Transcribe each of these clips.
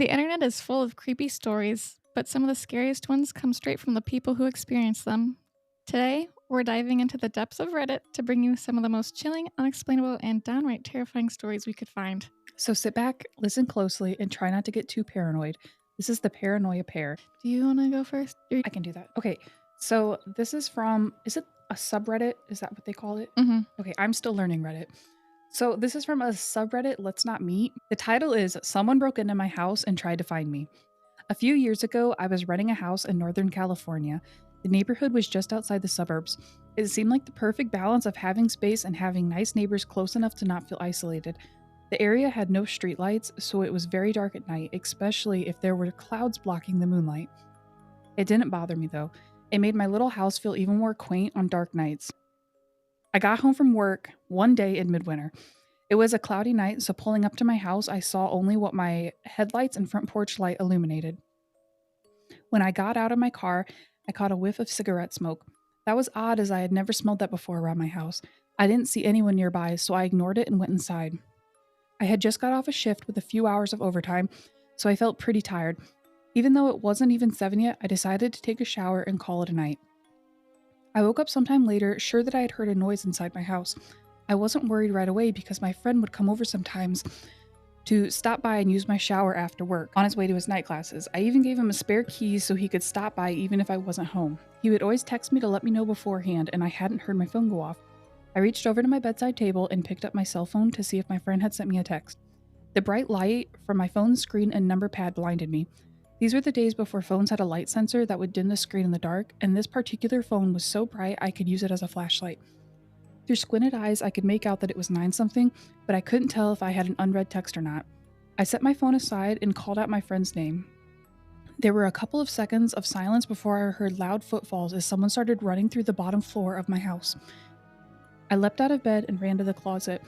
The internet is full of creepy stories, but some of the scariest ones come straight from the people who experience them. Today, we're diving into the depths of Reddit to bring you some of the most chilling, unexplainable, and downright terrifying stories we could find. So sit back, listen closely, and try not to get too paranoid. This is the Paranoia pair. Do you want to go first? I can do that. Okay, so this is from, is it a subreddit? Is that what they call it? Mm-hmm. Okay, I'm still learning Reddit. So this is from a subreddit, Let's Not Meet. The title is Someone Broke Into My House and Tried to Find Me. A few years ago, I was renting a house in Northern California. The neighborhood was just outside the suburbs. It seemed like the perfect balance of having space and having nice neighbors close enough to not feel isolated. The area had no streetlights, so it was very dark at night, especially if there were clouds blocking the moonlight. It didn't bother me though. It made my little house feel even more quaint on dark nights. I got home from work one day in midwinter. It was a cloudy night, so pulling up to my house, I saw only what my headlights and front porch light illuminated. When I got out of my car, I caught a whiff of cigarette smoke. That was odd as I had never smelled that before around my house. I didn't see anyone nearby, so I ignored it and went inside. I had just got off a shift with a few hours of overtime, so I felt pretty tired. Even though it wasn't even 7 yet, I decided to take a shower and call it a night. I woke up sometime later, sure that I had heard a noise inside my house. I wasn't worried right away because my friend would come over sometimes to stop by and use my shower after work on his way to his night classes. I even gave him a spare key so he could stop by even if I wasn't home. He would always text me to let me know beforehand, and I hadn't heard my phone go off. I reached over to my bedside table and picked up my cell phone to see if my friend had sent me a text. The bright light from my phone's screen and number pad blinded me. These were the days before phones had a light sensor that would dim the screen in the dark, and this particular phone was so bright I could use it as a flashlight. Through squinted eyes, I could make out that it was 9 something, but I couldn't tell if I had an unread text or not. I set my phone aside and called out my friend's name. There were a couple of seconds of silence before I heard loud footfalls as someone started running through the bottom floor of my house. I leapt out of bed and ran to the closet.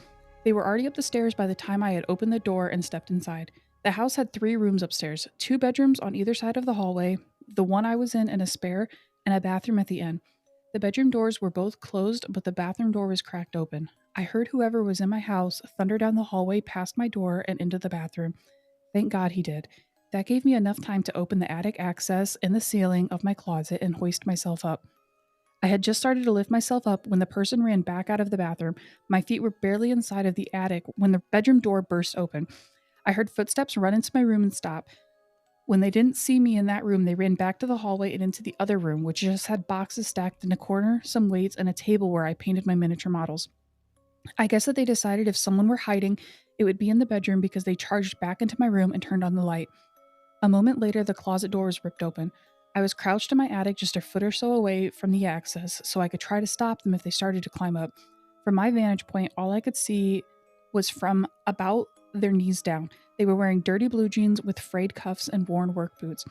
They were already up the stairs by the time I had opened the door and stepped inside. The house had 3 rooms upstairs, 2 bedrooms on either side of the hallway, the one I was in and a spare, and a bathroom at the end. The bedroom doors were both closed, but the bathroom door was cracked open. I heard whoever was in my house thunder down the hallway past my door and into the bathroom. Thank God he did. That gave me enough time to open the attic access in the ceiling of my closet and hoist myself up. I had just started to lift myself up when the person ran back out of the bathroom. My feet were barely inside of the attic when the bedroom door burst open. I heard footsteps run into my room and stop. When they didn't see me in that room, they ran back to the hallway and into the other room, which just had boxes stacked in a corner, some weights, and a table where I painted my miniature models. I guess that they decided if someone were hiding, it would be in the bedroom because they charged back into my room and turned on the light. A moment later, the closet door was ripped open. I was crouched in my attic just a foot or so away from the access, so I could try to stop them if they started to climb up. From my vantage point, all I could see was from about their knees down. They were wearing dirty blue jeans with frayed cuffs and worn work boots.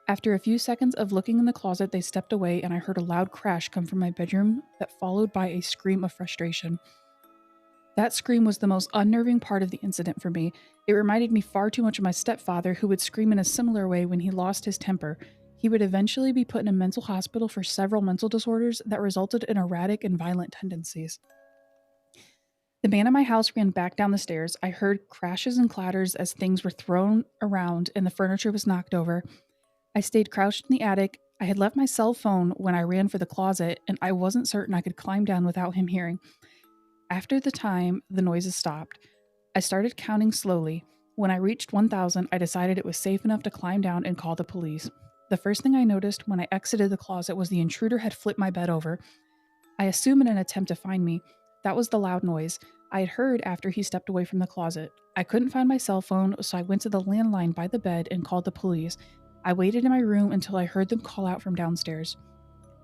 After a few seconds of looking in the closet, they stepped away, and I heard a loud crash come from my bedroom that followed by a scream of frustration. That scream was the most unnerving part of the incident for me. It reminded me far too much of my stepfather, who would scream in a similar way when he lost his temper. He would eventually be put in a mental hospital for several mental disorders that resulted in erratic and violent tendencies. The man in my house ran back down the stairs. I heard crashes and clatters as things were thrown around and the furniture was knocked over. I stayed crouched in the attic. I had left my cell phone when I ran for the closet, and I wasn't certain I could climb down without him hearing. After the time, the noises stopped. I started counting slowly. When I reached 1,000, I decided it was safe enough to climb down and call the police. The first thing I noticed when I exited the closet was the intruder had flipped my bed over. I assume in an attempt to find me. That was the loud noise I had heard after he stepped away from the closet. I couldn't find my cell phone, so I went to the landline by the bed and called the police. I waited in my room until I heard them call out from downstairs.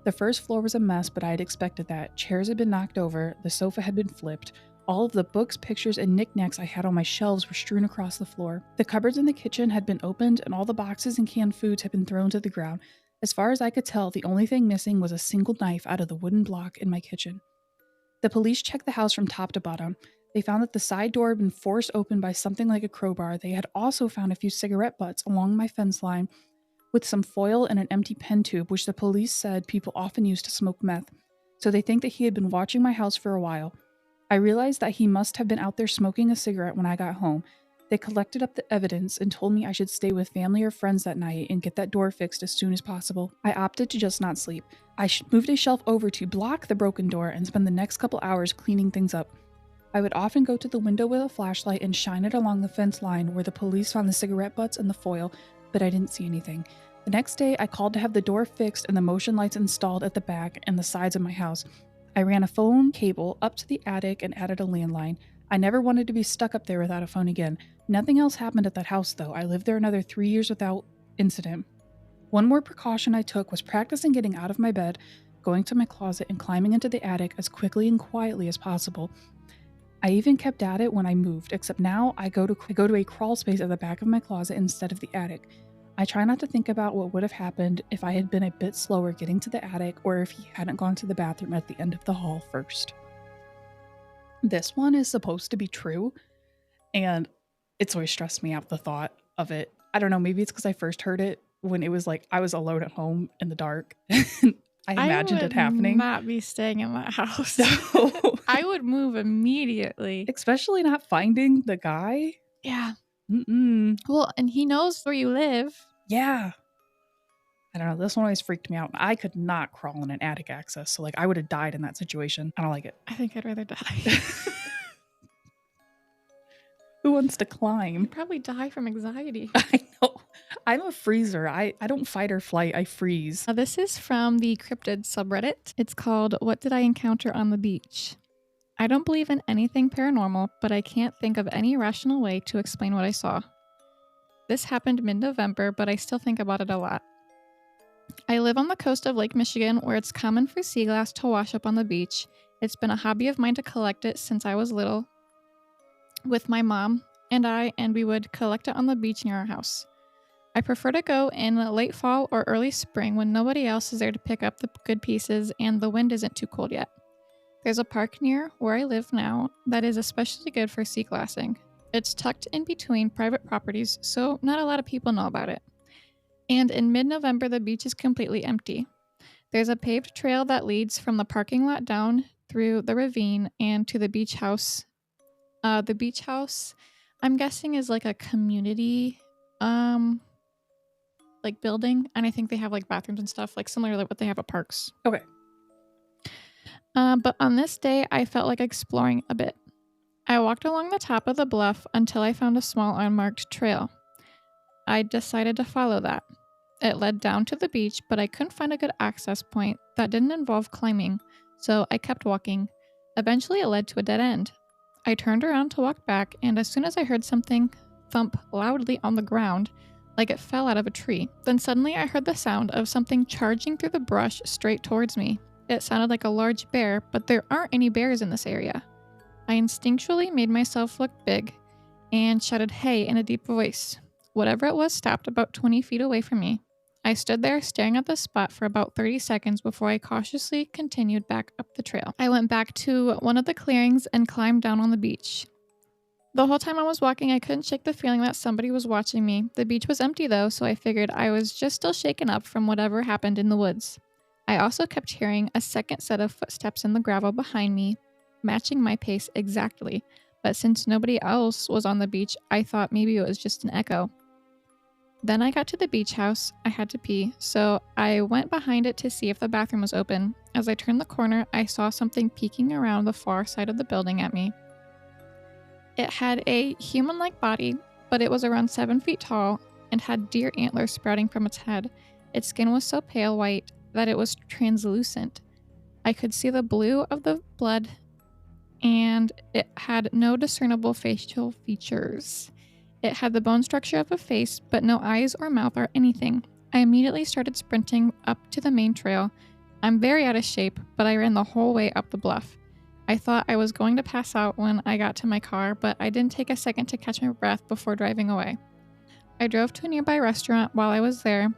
The first floor was a mess, but I had expected that. Chairs had been knocked over, the sofa had been flipped. All of the books, pictures, and knickknacks I had on my shelves were strewn across the floor. The cupboards in the kitchen had been opened, and all the boxes and canned foods had been thrown to the ground. As far as I could tell, the only thing missing was a single knife out of the wooden block in my kitchen. The police checked the house from top to bottom. They found that the side door had been forced open by something like a crowbar. They had also found a few cigarette butts along my fence line, with some foil and an empty pen tube, which the police said people often use to smoke meth. So they think that he had been watching my house for a while. I realized that he must have been out there smoking a cigarette when I got home. They collected up the evidence and told me I should stay with family or friends that night and get that door fixed as soon as possible. I opted to just not sleep. I moved a shelf over to block the broken door and spend the next couple hours cleaning things up. I would often go to the window with a flashlight and shine it along the fence line where the police found the cigarette butts and the foil, but I didn't see anything. The next day, I called to have the door fixed and the motion lights installed at the back and the sides of my house. I ran a phone cable up to the attic and added a landline. I never wanted to be stuck up there without a phone again. Nothing else happened at that house, though. I lived there another 3 years without incident. One more precaution I took was practicing getting out of my bed, going to my closet, and climbing into the attic as quickly and quietly as possible. I even kept at it when I moved, except now I go to a crawl space at the back of my closet instead of the attic. I try not to think about what would have happened if I had been a bit slower getting to the attic or if he hadn't gone to the bathroom at the end of the hall first. This one is supposed to be true, and it's always stressed me out, the thought of it. I don't know, maybe it's because I first heard it when it was like I was alone at home in the dark. I imagined it happening. I would not be staying in that house. No. I would move immediately. Especially not finding the guy. Yeah. Mm-mm. Well, and he knows where you live. Yeah. I don't know. This one always freaked me out. I could not crawl in an attic access. So, like, I would have died in that situation. I don't like it. I think I'd rather die. Who wants to climb? You'd probably die from anxiety. I know. I'm a freezer. I don't fight or flight. I freeze. This is from the cryptid subreddit. It's called What Did I Encounter on the Beach? I don't believe in anything paranormal, but I can't think of any rational way to explain what I saw. This happened mid-November, but I still think about it a lot. I live on the coast of Lake Michigan, where it's common for sea glass to wash up on the beach. It's been a hobby of mine to collect it since I was little with my mom and we would collect it on the beach near our house. I prefer to go in late fall or early spring when nobody else is there to pick up the good pieces and the wind isn't too cold yet. There's a park near where I live now that is especially good for sea glassing. It's tucked in between private properties, so not a lot of people know about it. And in mid-November, the beach is completely empty. There's a paved trail that leads from the parking lot down through the ravine and to the beach house. The beach house, I'm guessing, is like a community like building, and I think they have like bathrooms and stuff, like similar to what they have at parks. Okay. But on this day, I felt like exploring a bit. I walked along the top of the bluff until I found a small unmarked trail. I decided to follow that. It led down to the beach, but I couldn't find a good access point that didn't involve climbing, so I kept walking. Eventually, it led to a dead end. I turned around to walk back, and as soon as I heard something thump loudly on the ground, like it fell out of a tree, then suddenly I heard the sound of something charging through the brush straight towards me. It sounded like a large bear, but there aren't any bears in this area. I instinctually made myself look big and shouted "hey" in a deep voice. Whatever it was stopped about 20 feet away from me. I stood there staring at the spot for about 30 seconds before I cautiously continued back up the trail. I went back to one of the clearings and climbed down on the beach. The whole time I was walking, I couldn't shake the feeling that somebody was watching me. The beach was empty though, so I figured I was just still shaken up from whatever happened in the woods. I also kept hearing a second set of footsteps in the gravel behind me, matching my pace exactly, but since nobody else was on the beach, I thought maybe it was just an echo. Then I got to the beach house. I had to pee, so I went behind it to see if the bathroom was open. As I turned the corner, I saw something peeking around the far side of the building at me. It had a human-like body, but it was around 7 feet tall and had deer antlers sprouting from its head. Its skin was so pale white that it was translucent. I could see the blue of the blood, and it had no discernible facial features. It had the bone structure of a face, but no eyes or mouth or anything. I immediately started sprinting up to the main trail. I'm very out of shape, but I ran the whole way up the bluff. I thought I was going to pass out when I got to my car, but I didn't take a second to catch my breath before driving away. I drove to a nearby restaurant. While I was there,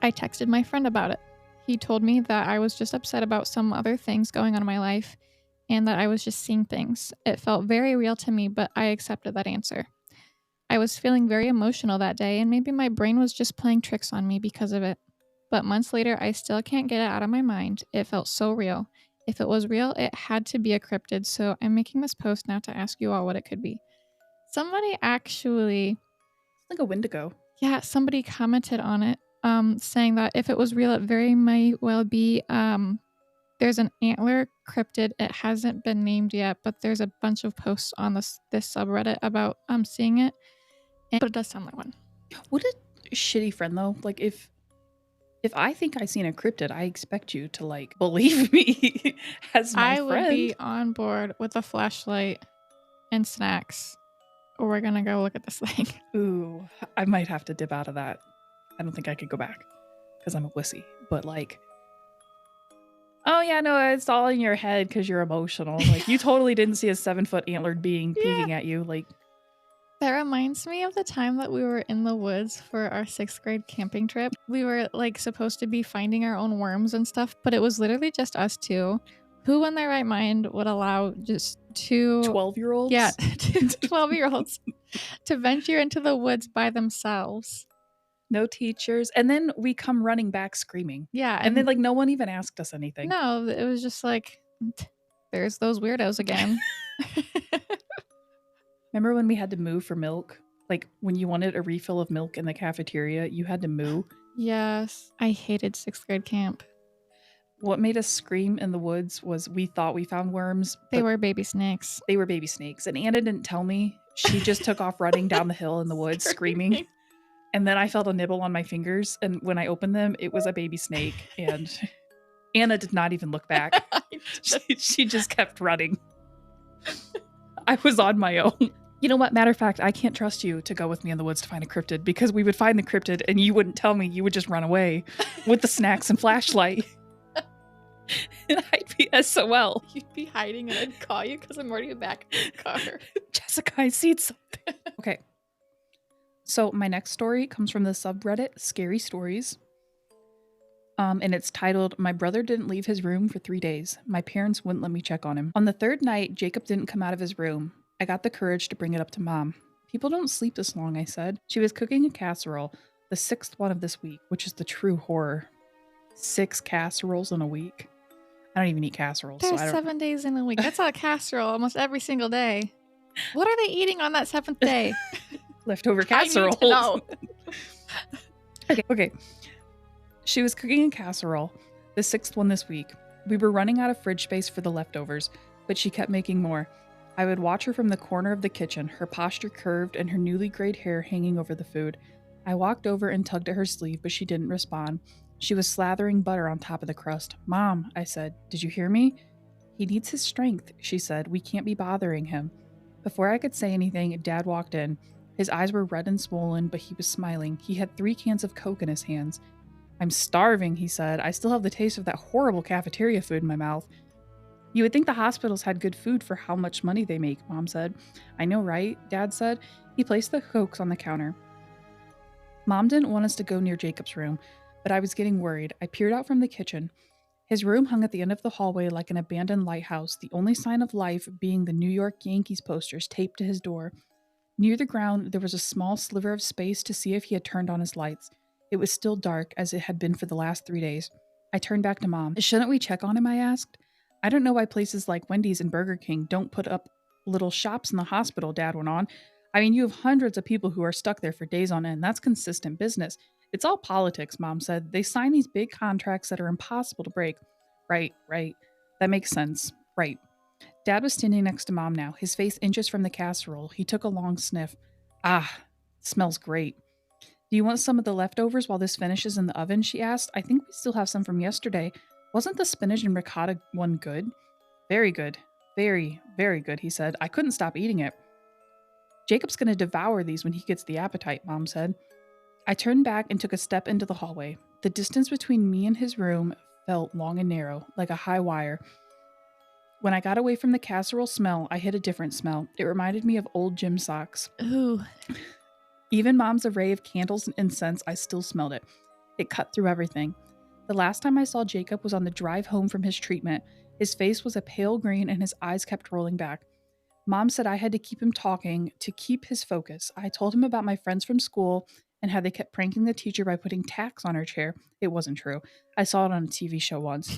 I texted my friend about it. He told me that I was just upset about some other things going on in my life and that I was just seeing things. It felt very real to me, but I accepted that answer. I was feeling very emotional that day, and maybe my brain was just playing tricks on me because of it. But months later, I still can't get it out of my mind. It felt so real. If it was real, it had to be a cryptid, so I'm making this post now to ask you all what it could be. Somebody actually, It's like a Wendigo. yeah, somebody commented on it, saying that if it was real, it very might well be. There's an antler cryptid. It hasn't been named yet, but there's a bunch of posts on this subreddit about seeing it. But it does sound like one. What a shitty friend though. Like if I think I seen a cryptid, I expect you to like believe me as my I friend. would be on board with a flashlight and snacks. Or we're gonna go look at this thing. Ooh, I might have to dip out of that. I don't think I could go back because I'm a wussy. But like, oh yeah, no, it's all in your head because you're emotional. Like you totally didn't see a 7-foot antlered being peeking at you. Like That reminds me of the time that we were in the woods for our 6th grade camping trip. We were like supposed to be finding our own worms and stuff, but it was literally just us two. Who in their right mind would allow just two 12-year-olds? Yeah, 12-year-olds to venture into the woods by themselves? No teachers. And then we come running back screaming. Yeah. And then like no one even asked us anything. No, it was just like, there's those weirdos again. Remember when we had to moo for milk? Like when you wanted a refill of milk in the cafeteria, you had to moo. Yes. I hated 6th grade camp. What made us scream in the woods was we thought we found worms. They were baby snakes. They were baby snakes. And Anna didn't tell me. She just took off running down the hill in the woods screaming. And then I felt a nibble on my fingers. And when I opened them, it was a baby snake. And Anna did not even look back. She just kept running. I was on my own. You know what? Matter of fact, I can't trust you to go with me in the woods to find a cryptid because we would find the cryptid and you wouldn't tell me. You would just run away with the snacks and flashlight. And I'd be SOL. You'd be hiding and I'd call you because I'm already back in the car. Jessica, I see something. Okay. So my next story comes from the subreddit Scary Stories. And it's titled, My Brother Didn't Leave His Room for 3 days. My parents wouldn't let me check on him. On the 3rd night, Jacob didn't come out of his room. I got the courage to bring it up to Mom. People don't sleep this long, I said. She was cooking a casserole, the 6th one of this week, which is the true horror. 6 casseroles in a week. I don't even eat casseroles. There's 7 days in a week. That's a casserole almost every single day. What are they eating on that 7th day? Leftover casserole. No. Okay. She was cooking a casserole, the 6th one this week. We were running out of fridge space for the leftovers, but she kept making more. I would watch her from the corner of the kitchen, her posture curved and her newly grayed hair hanging over the food. I walked over and tugged at her sleeve, but she didn't respond. She was slathering butter on top of the crust. Mom, I said, did you hear me? He needs his strength, she said. We can't be bothering him. Before I could say anything, Dad walked in. His eyes were red and swollen, but he was smiling. He had 3 cans of Coke in his hands. I'm starving, he said. I still have the taste of that horrible cafeteria food in my mouth. You would think the hospitals had good food for how much money they make, Mom said. I know, right? Dad said. He placed the Cokes on the counter. Mom didn't want us to go near Jacob's room, but I was getting worried. I peered out from the kitchen. His room hung at the end of the hallway like an abandoned lighthouse, the only sign of life being the New York Yankees posters taped to his door. Near the ground, there was a small sliver of space to see if he had turned on his lights. It was still dark, as it had been for the last 3 days. I turned back to Mom. Shouldn't we check on him, I asked. I don't know why places like Wendy's and Burger King don't put up little shops in the hospital, Dad went on. I mean, you have hundreds of people who are stuck there for days on end. That's consistent business. It's all politics, Mom said. They sign these big contracts that are impossible to break. Right. That makes sense. Right. Dad was standing next to Mom now, his face inches from the casserole. He took a long sniff. Ah, smells great. Do you want some of the leftovers while this finishes in the oven? She asked. I think we still have some from yesterday. Wasn't the spinach and ricotta one good? Very good. Very, very good, he said. I couldn't stop eating it. Jacob's going to devour these when he gets the appetite, Mom said. I turned back and took a step into the hallway. The distance between me and his room felt long and narrow, like a high wire. When I got away from the casserole smell, I hit a different smell. It reminded me of old gym socks. Ooh. Even Mom's array of candles and incense, I still smelled it. It cut through everything. The last time I saw Jacob was on the drive home from his treatment. His face was a pale green and his eyes kept rolling back. Mom said I had to keep him talking to keep his focus. I told him about my friends from school and how they kept pranking the teacher by putting tacks on her chair. It wasn't true. I saw it on a TV show once.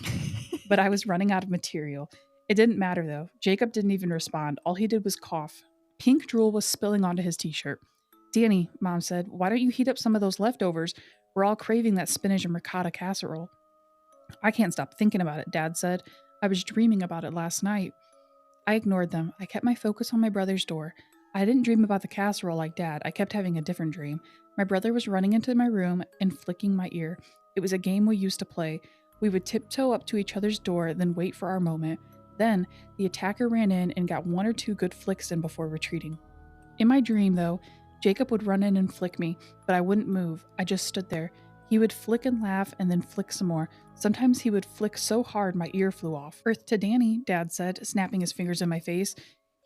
But I was running out of material. It didn't matter though. Jacob didn't even respond. All he did was cough. Pink drool was spilling onto his t-shirt. Danny, Mom said, why don't you heat up some of those leftovers? We're all craving that spinach and ricotta casserole. I can't stop thinking about it, Dad said. I was dreaming about it last night. I ignored them. I kept my focus on my brother's door. I didn't dream about the casserole like Dad. I kept having a different dream. My brother was running into my room and flicking my ear. It was a game we used to play. We would tiptoe up to each other's door, then wait for our moment. Then, the attacker ran in and got 1 or 2 good flicks in before retreating. In my dream, though, Jacob would run in and flick me, but I wouldn't move. I just stood there. He would flick and laugh and then flick some more. Sometimes he would flick so hard my ear flew off. Earth to Danny, Dad said, snapping his fingers in my face.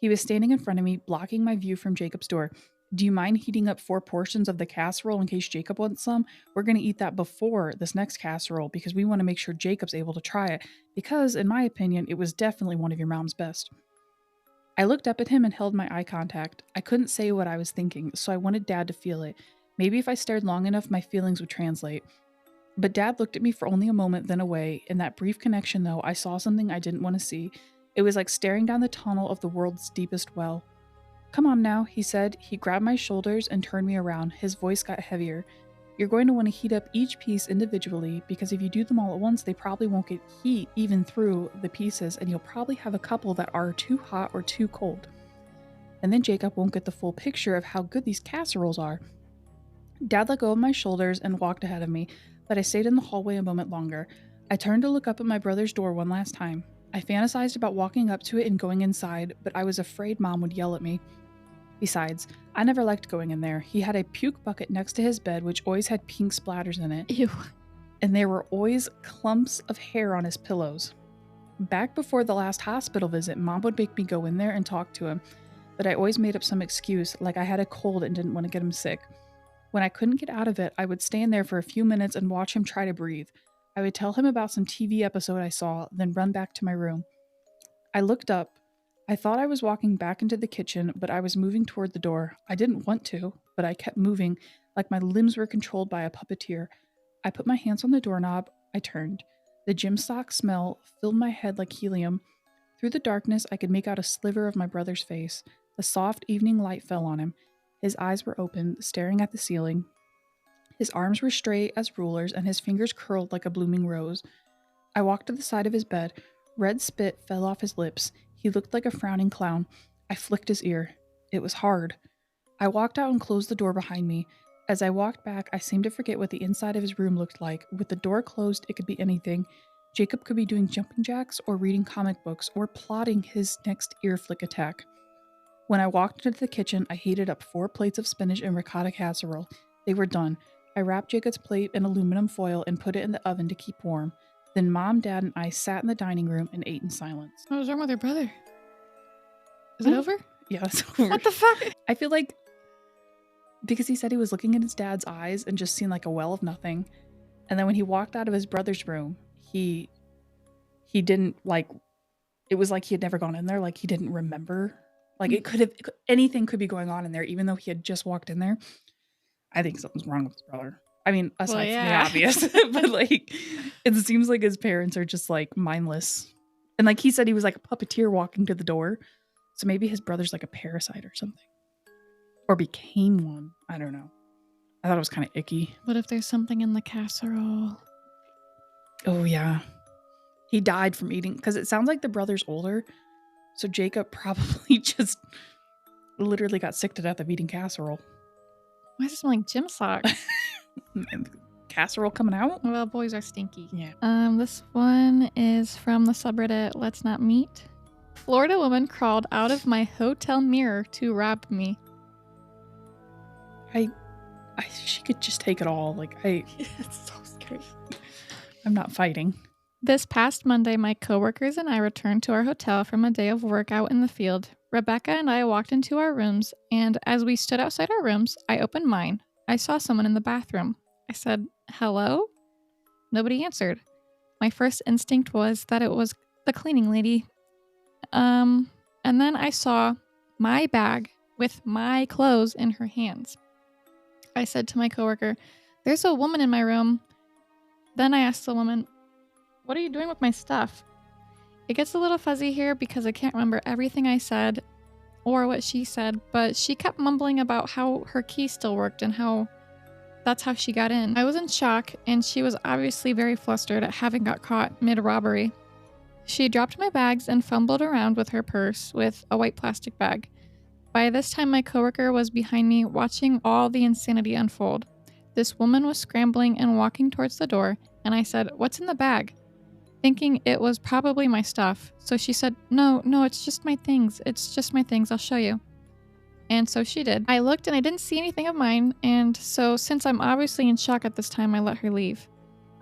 He was standing in front of me, blocking my view from Jacob's door. Do you mind heating up 4 portions of the casserole in case Jacob wants some? We're going to eat that before this next casserole because we want to make sure Jacob's able to try it. Because, in my opinion, it was definitely one of your mom's best. I looked up at him and held my eye contact. I couldn't say what I was thinking, so I wanted Dad to feel it. Maybe if I stared long enough, my feelings would translate. But Dad looked at me for only a moment, then away. In that brief connection, though, I saw something I didn't want to see. It was like staring down the tunnel of the world's deepest well. Come on now, he said. He grabbed my shoulders and turned me around. His voice got heavier. You're going to want to heat up each piece individually, because if you do them all at once, they probably won't get heat even through the pieces, and you'll probably have a couple that are too hot or too cold. And then Jacob won't get the full picture of how good these casseroles are. Dad let go of my shoulders and walked ahead of me, but I stayed in the hallway a moment longer. I turned to look up at my brother's door one last time. I fantasized about walking up to it and going inside, but I was afraid Mom would yell at me. Besides, I never liked going in there. He had a puke bucket next to his bed, which always had pink splatters in it. Ew. And there were always clumps of hair on his pillows. Back before the last hospital visit, Mom would make me go in there and talk to him, but I always made up some excuse, like I had a cold and didn't want to get him sick. When I couldn't get out of it, I would stand there for a few minutes and watch him try to breathe. I would tell him about some TV episode I saw, then run back to my room. I looked up. I thought I was walking back into the kitchen, but I was moving toward the door. I didn't want to, but I kept moving, like my limbs were controlled by a puppeteer. I put my hands on the doorknob. I turned. The gym sock smell filled my head like helium. Through the darkness, I could make out a sliver of my brother's face. The soft evening light fell on him. His eyes were open, staring at the ceiling. His arms were straight as rulers, and his fingers curled like a blooming rose. I walked to the side of his bed. Red spit fell off his lips. He looked like a frowning clown. I flicked his ear. It was hard. I walked out and closed the door behind me. As I walked back, I seemed to forget what the inside of his room looked like. With the door closed, it could be anything. Jacob could be doing jumping jacks or reading comic books or plotting his next ear flick attack. When I walked into the kitchen, I heated up 4 plates of spinach and ricotta casserole. They were done. I wrapped Jacob's plate in aluminum foil and put it in the oven to keep warm. Then Mom, Dad, and I sat in the dining room and ate in silence. What was wrong with your brother? Is it over? Yeah, it's over. What the fuck? I feel like because he said he was looking in his dad's eyes and just seen like a well of nothing. And then when he walked out of his brother's room, he didn't like, it was like he had never gone in there. Like he didn't remember. Like anything could be going on in there, even though he had just walked in there. I think something's wrong with his brother. I mean, aside from the obvious, but like, it seems like his parents are just like mindless. And like he said, he was like a puppeteer walking to the door. So maybe his brother's like a parasite or something. Or became one. I don't know. I thought it was kind of icky. What if there's something in the casserole? Oh, yeah. He died from eating, because it sounds like the brother's older. So Jacob probably just literally got sick to death of eating casserole. Why does it smell like gym socks? And casserole coming out? Well, boys are stinky. Yeah. This one is from the subreddit Let's Not Meet. Florida woman crawled out of my hotel mirror to rob me. She could just take it all. Like, It's so scary. I'm not fighting. This past Monday, my coworkers and I returned to our hotel from a day of work out in the field. Rebecca and I walked into our rooms, and as we stood outside our rooms, I opened mine. I saw someone in the bathroom. I said, "Hello?" Nobody answered. My first instinct was that it was the cleaning lady. And then I saw my bag with my clothes in her hands. I said to my coworker, "There's a woman in my room." Then I asked the woman, "What are you doing with my stuff?" It gets a little fuzzy here because I can't remember everything I said. or what she said, but she kept mumbling about how her key still worked and how that's how she got in. I was in shock, and she was obviously very flustered at having got caught mid-robbery. She dropped my bags and fumbled around with her purse with a white plastic bag. By this time, my coworker was behind me watching all the insanity unfold. This woman was scrambling and walking towards the door, and I said, "What's in the bag?" Thinking it was probably my stuff. So she said, No, it's just my things. It's just my things. I'll show you." And so she did. I looked and I didn't see anything of mine, and so since I'm obviously in shock at this time, I let her leave.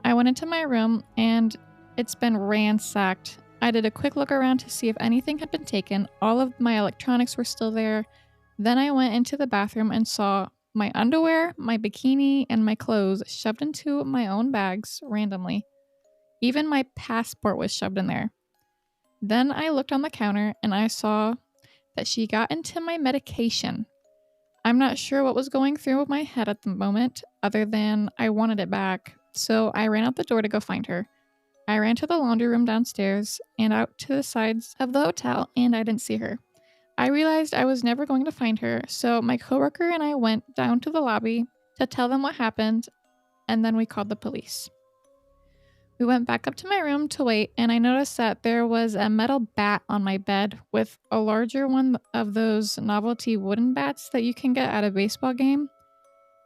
I went into my room, and it's been ransacked. I did a quick look around to see if anything had been taken. All of my electronics were still there. Then I went into the bathroom and saw my underwear, my bikini, and my clothes shoved into my own bags randomly. Even my passport was shoved in there. Then I looked on the counter and I saw that she got into my medication. I'm not sure what was going through my head at the moment, other than I wanted it back. So I ran out the door to go find her. I ran to the laundry room downstairs and out to the sides of the hotel, and I didn't see her. I realized I was never going to find her, so my coworker and I went down to the lobby to tell them what happened, and then we called the police. We went back up to my room to wait, and I noticed that there was a metal bat on my bed with a larger one of those novelty wooden bats that you can get at a baseball game,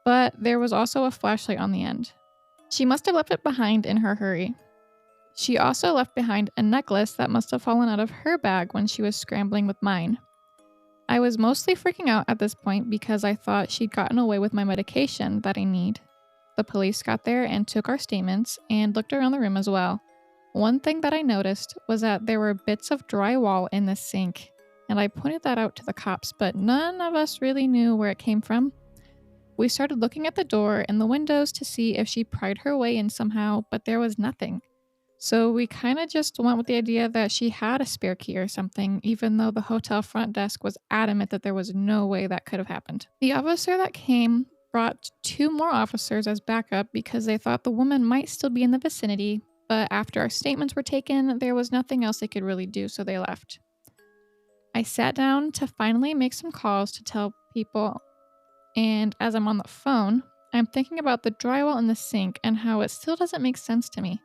but there was also a flashlight on the end. She must have left it behind in her hurry. She also left behind a necklace that must have fallen out of her bag when she was scrambling with mine. I was mostly freaking out at this point because I thought she'd gotten away with my medication that I need. The police got there and took our statements and looked around the room as well. One thing that I noticed was that there were bits of drywall in the sink, and I pointed that out to the cops, but none of us really knew where it came from. We started looking at the door and the windows to see if she pried her way in somehow, but there was nothing. So we kind of just went with the idea that she had a spare key or something, even though the hotel front desk was adamant that there was no way that could have happened. The officer that came brought 2 more officers as backup because they thought the woman might still be in the vicinity, but after our statements were taken, there was nothing else they could really do, so they left. I sat down to finally make some calls to tell people, and as I'm on the phone, I'm thinking about the drywall in the sink and how it still doesn't make sense to me.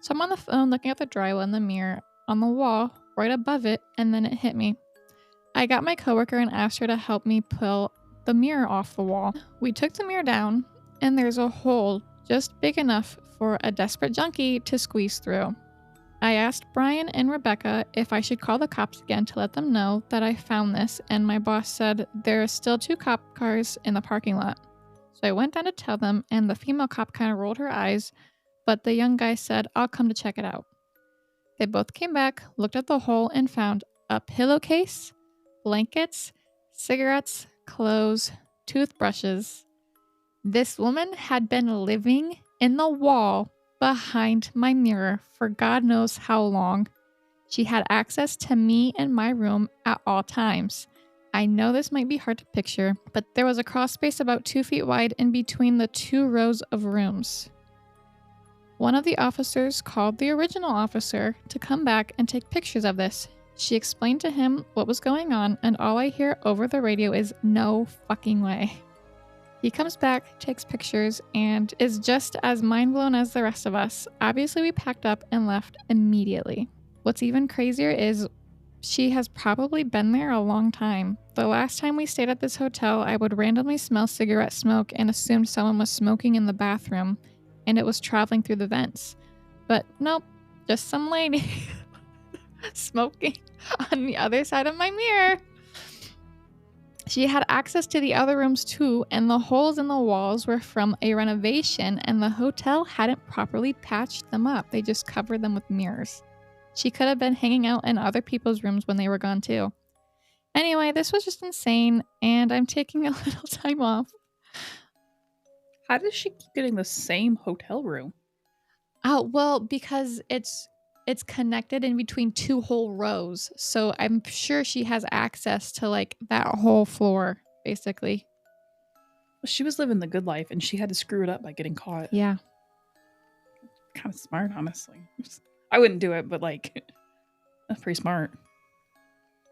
So I'm on the phone looking at the drywall in the mirror on the wall right above it, and then it hit me. I got my coworker and asked her to help me pull the mirror off the wall. We took the mirror down, and there's a hole just big enough for a desperate junkie to squeeze through. I asked Brian and Rebecca if I should call the cops again to let them know that I found this, and my boss said there are still 2 cop cars in the parking lot. So I went down to tell them, and the female cop kind of rolled her eyes, but the young guy said, "I'll come to check it out." They both came back, looked at the hole, and found a pillowcase, blankets, cigarettes, clothes, toothbrushes. This woman had been living in the wall behind my mirror for God knows how long. She had access to me and my room at all times. I know this might be hard to picture, but there was a crawl space about 2 feet wide in between the 2 rows of rooms. One of the officers called the original officer to come back and take pictures of this. She explained to him what was going on, and all I hear over the radio is, "No fucking way." He comes back, takes pictures, and is just as mind blown as the rest of us. Obviously, we packed up and left immediately. What's even crazier is she has probably been there a long time. The last time we stayed at this hotel, I would randomly smell cigarette smoke and assumed someone was smoking in the bathroom, and it was traveling through the vents. But nope, just some lady smoking on the other side of my mirror. She had access to the other rooms too, and the holes in the walls were from a renovation, and the hotel hadn't properly patched them up. They just covered them with mirrors. She could have been hanging out in other people's rooms when they were gone too. Anyway, this was just insane, and I'm taking a little time off. How does she keep getting the same hotel room? Oh, well, because it's connected in between 2 whole rows. So I'm sure she has access to like that whole floor, basically. She was living the good life, and she had to screw it up by getting caught. Yeah. Kind of smart, honestly. I wouldn't do it, but like, that's pretty smart.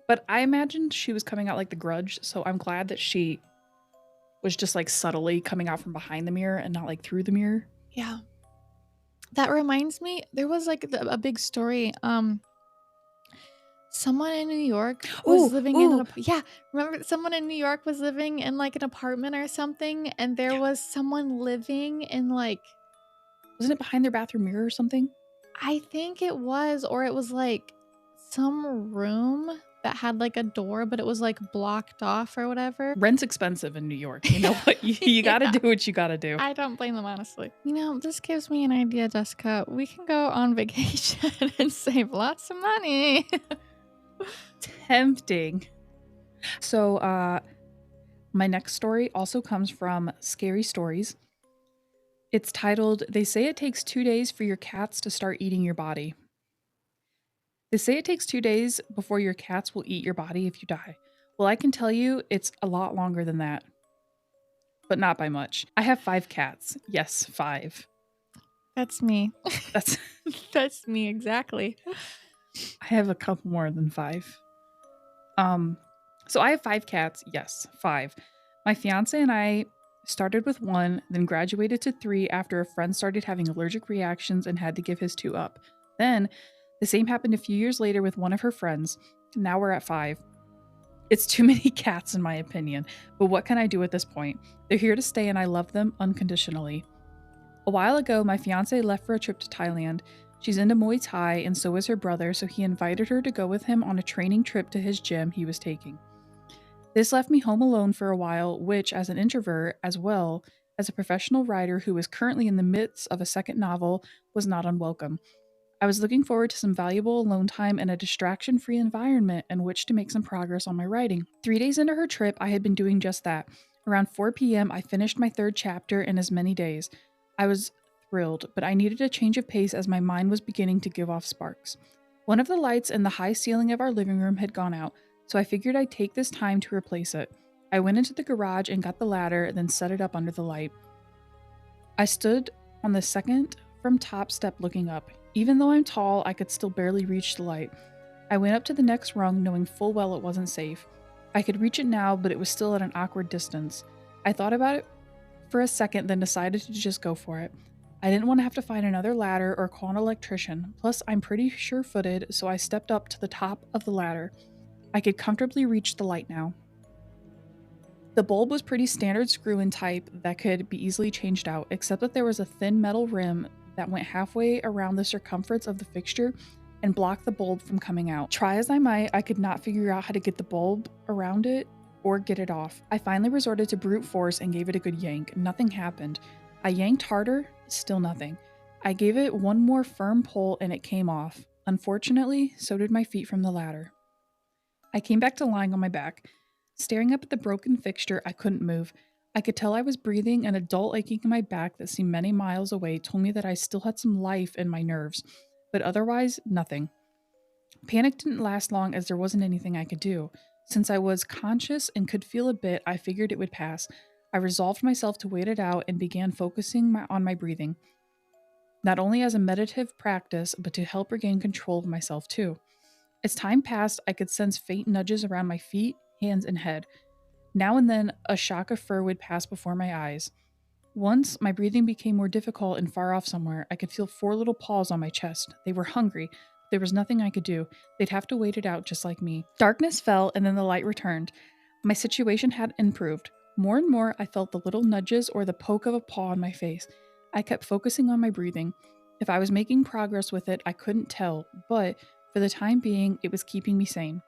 But I imagined she was coming out like the Grudge, so I'm glad that she was just like subtly coming out from behind the mirror and not like through the mirror. Yeah. That reminds me, there was like a big story. Someone in New York was Ooh, living in ooh, yeah, remember someone in New York was living in like an apartment or something, and there yeah. was someone living in like, Wasn't it behind their bathroom mirror or something? I think it was, or it was like some room that had like a door, but it was like blocked off or whatever. Rent's expensive in New York. You know what? You got to Yeah. do what you got to do. I don't blame them, honestly. This gives me an idea, Jessica. We can go on vacation and save lots of money. Tempting. So, my next story also comes from Scary Stories. It's titled, They Say It Takes 2 days for Your Cats to Start Eating Your Body. They say it takes 2 days before your cats will eat your body if you die. Well, I can tell you it's a lot longer than that, but not by much. I have 5 cats. Yes, 5. That's me. That's That's me, exactly. I have a couple more than 5. So I have 5 cats. Yes, 5. My fiance and I started with 1, then graduated to 3 after a friend started having allergic reactions and had to give his 2 up. Then the same happened a few years later with one of her friends. Now we're at 5. It's too many cats, in my opinion, but what can I do at this point? They're here to stay and I love them unconditionally. A while ago, my fiance left for a trip to Thailand. She's into Muay Thai and so is her brother, so he invited her to go with him on a training trip to his gym he was taking. This left me home alone for a while, which, as an introvert, as well as a professional writer who is currently in the midst of a second novel, was not unwelcome. I was looking forward to some valuable alone time and a distraction free environment in which to make some progress on my writing. 3 days into her trip, I had been doing just that. Around 4 p.m., I finished my 3rd chapter in as many days. I was thrilled, but I needed a change of pace as my mind was beginning to give off sparks. One of the lights in the high ceiling of our living room had gone out, so I figured I'd take this time to replace it. I went into the garage and got the ladder, then set it up under the light. I stood on the second from top step looking up. Even though I'm tall, I could still barely reach the light. I went up to the next rung, knowing full well it wasn't safe. I could reach it now, but it was still at an awkward distance. I thought about it for a second, then decided to just go for it. I didn't want to have to find another ladder or call an electrician, plus, I'm pretty sure footed, so I stepped up to the top of the ladder. I could comfortably reach the light now. The bulb was pretty standard screw in type that could be easily changed out, except that there was a thin metal rim that went halfway around the circumference of the fixture and blocked the bulb from coming out. Try as I might, I could not figure out how to get the bulb around it or get it off. I finally resorted to brute force and gave it a good yank. Nothing happened. I yanked harder, still nothing. I gave it one more firm pull and it came off. Unfortunately, so did my feet from the ladder. I came back to lying on my back. Staring up at the broken fixture, I couldn't move. I could tell I was breathing, and a dull aching in my back that seemed many miles away told me that I still had some life in my nerves, but otherwise, nothing. Panic didn't last long as there wasn't anything I could do. Since I was conscious and could feel a bit, I figured it would pass. I resolved myself to wait it out and began focusing on my breathing, not only as a meditative practice, but to help regain control of myself too. As time passed, I could sense faint nudges around my feet, hands, and head. Now and then, a shock of fur would pass before my eyes. Once, my breathing became more difficult and far off somewhere. I could feel 4 little paws on my chest. They were hungry. There was nothing I could do. They'd have to wait it out just like me. Darkness fell, and then the light returned. My situation had improved. More and more, I felt the little nudges or the poke of a paw on my face. I kept focusing on my breathing. If I was making progress with it, I couldn't tell, but for the time being, it was keeping me sane.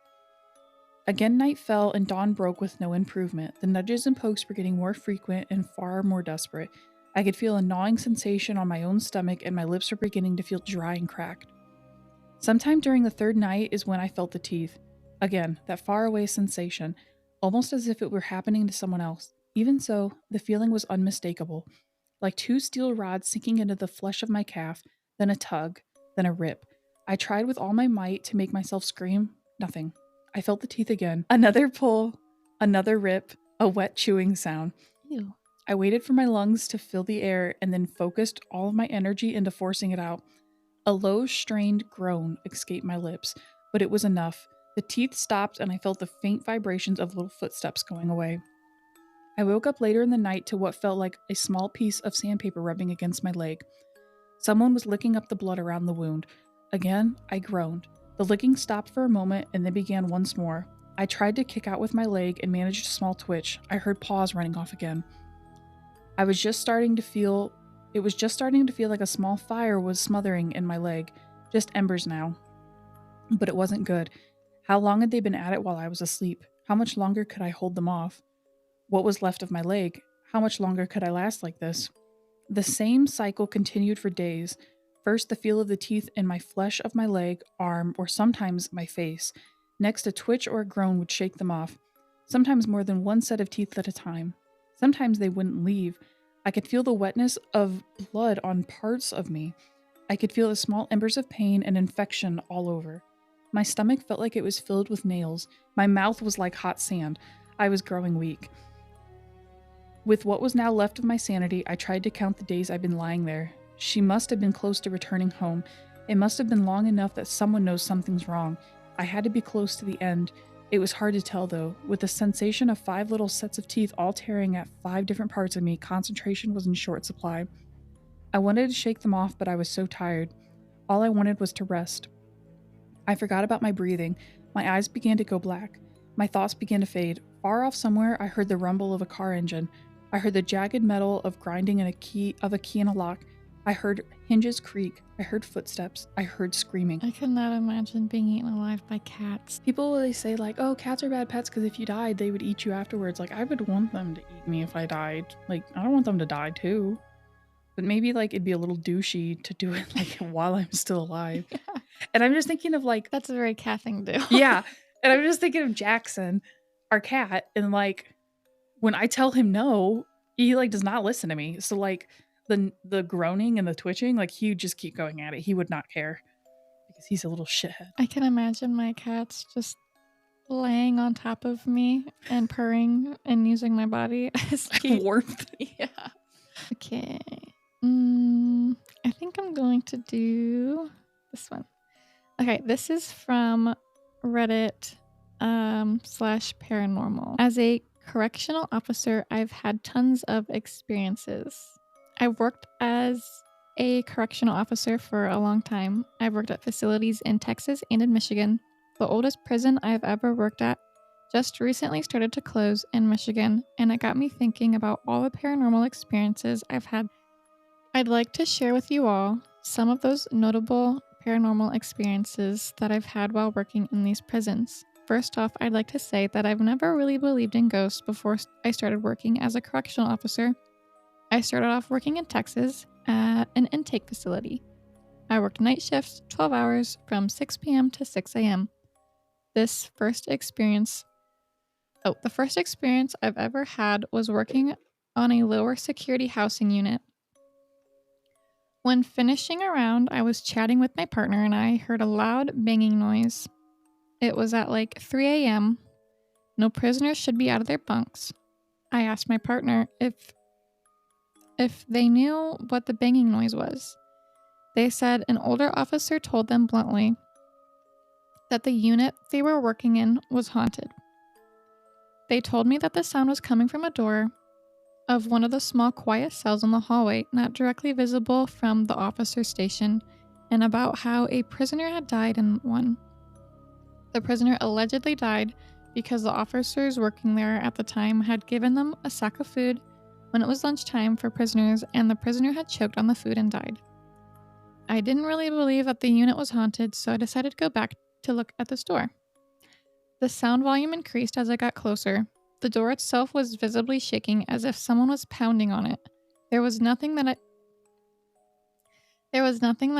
Again, night fell and dawn broke with no improvement. The nudges and pokes were getting more frequent and far more desperate. I could feel a gnawing sensation on my own stomach, and my lips were beginning to feel dry and cracked. Sometime during the 3rd night is when I felt the teeth. Again, that faraway sensation, almost as if it were happening to someone else. Even so, the feeling was unmistakable, like 2 steel rods sinking into the flesh of my calf, then a tug, then a rip. I tried with all my might to make myself scream. Nothing. I felt the teeth again. Another pull, another rip, a wet chewing sound. Ew. I waited for my lungs to fill the air and then focused all of my energy into forcing it out. A low, strained groan escaped my lips, but it was enough. The teeth stopped and I felt the faint vibrations of little footsteps going away. I woke up later in the night to what felt like a small piece of sandpaper rubbing against my leg. Someone was licking up the blood around the wound. Again, I groaned. The licking stopped for a moment and then began once more. I tried to kick out with my leg and managed a small twitch. I heard paws running off again. It was just starting to feel like a small fire was smothering in my leg. Just embers now. But it wasn't good. How long had they been at it while I was asleep? How much longer could I hold them off? What was left of my leg? How much longer could I last like this? The same cycle continued for days. First, the feel of the teeth in my flesh of my leg, arm, or sometimes my face. Next, a twitch or a groan would shake them off. Sometimes more than one set of teeth at a time. Sometimes they wouldn't leave. I could feel the wetness of blood on parts of me. I could feel the small embers of pain and infection all over. My stomach felt like it was filled with nails. My mouth was like hot sand. I was growing weak. With what was now left of my sanity, I tried to count the days I'd been lying there. She must have been close to returning home. It must have been long enough that someone knows something's wrong. I had to be close to the end. It was hard to tell, though. With the sensation of 5 little sets of teeth all tearing at 5 different parts of me, concentration was in short supply. I wanted to shake them off, but I was so tired. All I wanted was to rest. I forgot about my breathing. My eyes began to go black. My thoughts began to fade. Far off somewhere, I heard the rumble of a car engine. I heard the jagged metal of grinding in a key in a lock. I heard hinges creak. I heard footsteps. I heard screaming. I could not imagine being eaten alive by cats. People, they say like, oh, cats are bad pets because if you died, they would eat you afterwards. Like, I would want them to eat me if I died. Like, I don't want them to die too. But maybe like it'd be a little douchey to do it like while I'm still alive. Yeah. And I'm just thinking of like, That's a very cat thing to do. yeah. And I'm just thinking of Jackson, our cat, and like when I tell him no, he like does not listen to me. So like the groaning and the twitching, like he would just keep going at it. He would not care because he's a little shithead. I can imagine my cats just laying on top of me and purring and using my body as Warmth. Yeah. Okay. I think I'm going to do this one. Okay, this is from Reddit /paranormal. As a correctional officer, I've had tons of experiences. I've worked as a correctional officer for a long time. I've worked at facilities in Texas and in Michigan. The oldest prison I've ever worked at just recently started to close in Michigan, and it got me thinking about all the paranormal experiences I've had. I'd like to share with you all some of those notable paranormal experiences that I've had while working in these prisons. First off, I'd like to say that I've never really believed in ghosts before I started working as a correctional officer. I started off working in Texas at an intake facility. I worked night shifts, 12 hours, from 6 p.m. to 6 a.m. The first experience I've ever had was working on a lower security housing unit. When finishing around, I was chatting with my partner and I heard a loud banging noise. It was at like 3 a.m. No prisoners should be out of their bunks. I asked my partner if they knew what the banging noise was. They said an older officer told them bluntly that the unit they were working in was haunted. They told me that the sound was coming from a door of one of the small quiet cells in the hallway, not directly visible from the officer station, and about how a prisoner had died in one. The prisoner allegedly died because the officers working there at the time had given them a sack of food when it was lunchtime for prisoners, and the prisoner had choked on the food and died. I didn't really believe that the unit was haunted, so I decided to go back to look at this door. The sound volume increased as I got closer. The door itself was visibly shaking as if someone was pounding on it. There was nothing that